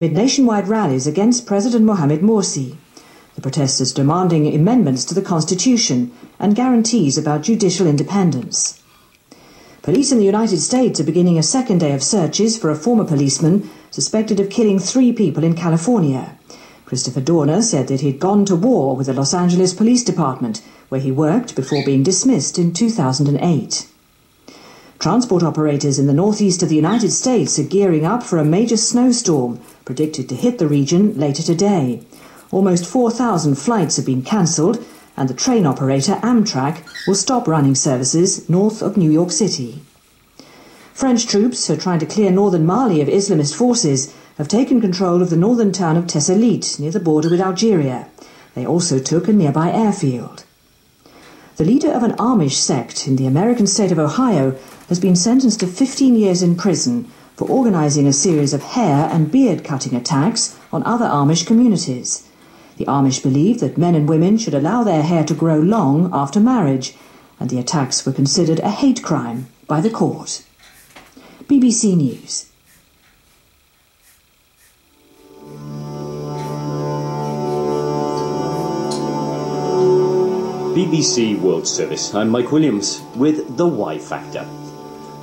Amid nationwide rallies against President Mohamed Morsi. The protesters demanding amendments to the constitution and guarantees about judicial independence. Police in the United States are beginning a second day of searches for a former policeman suspected of killing 3 people in California. Christopher Dorner said that he'd gone to war with the Los Angeles Police Department, where he worked before being dismissed in 2008. Transport operators in the northeast of the United States are gearing up for a major snowstorm predicted to hit the region later today. Almost 4,000 flights have been cancelled, and the train operator Amtrak will stop running services north of New York City. French troops who are trying to clear northern Mali of Islamist forces have taken control of the northern town of Tessalit near the border with Algeria. They also took a nearby airfield. The leader of an Amish sect in the American state of Ohio has been sentenced to 15 years in prison for organising a series of hair and beard cutting attacks on other Amish communities. The Amish believe that men and women should allow their hair to grow long after marriage, and the attacks were considered a hate crime by the court. BBC News. BBC World Service. I'm Mike Williams with the Y Factor.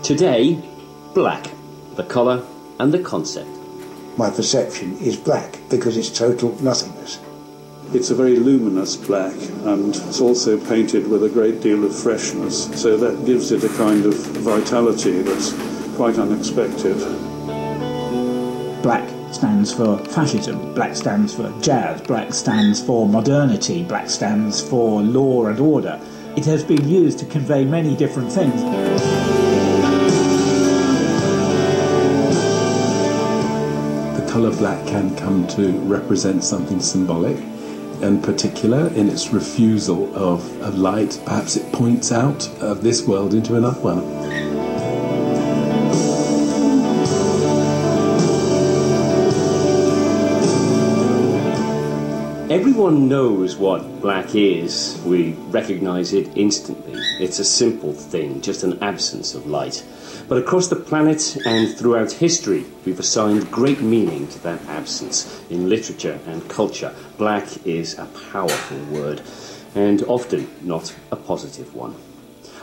Today, black, the colour and the concept. My perception is black because it's total nothingness. It's a very luminous black, and it's also painted with a great deal of freshness, so that gives it a kind of vitality that's quite unexpected. Black stands for fascism, black stands for jazz, black stands for modernity, black stands for law and order. It has been used to convey many different things. The colour black can come to represent something symbolic, in particular in its refusal of light. Perhaps it points out of this world into another one. Everyone knows what black is. We recognise it instantly. It's a simple thing, just an absence of light. But across the planet and throughout history, we've assigned great meaning to that absence. In literature and culture, black is a powerful word, and often not a positive one.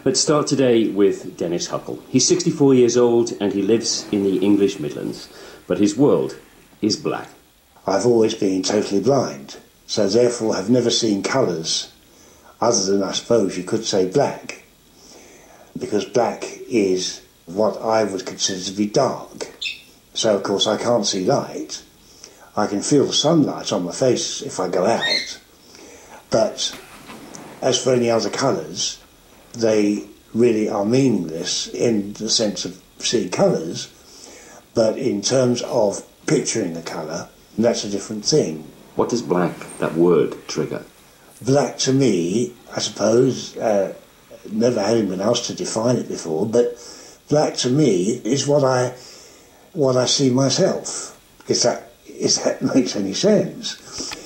Let's start today with Dennis Huckle. He's 64 years old and he lives in the English Midlands, but his world is black. I've always been totally blind, so therefore have never seen colours other than, I suppose you could say, black, because black is what I would consider to be dark. So of course I can't see light. I can feel the sunlight on my face if I go out, but as for any other colours, they really are meaningless in the sense of seeing colours, but in terms of picturing a colour, that's a different thing. What does black, that word, trigger? Black to me, I suppose, never had anyone else to define it before, but black to me is what I see myself, if that makes any sense.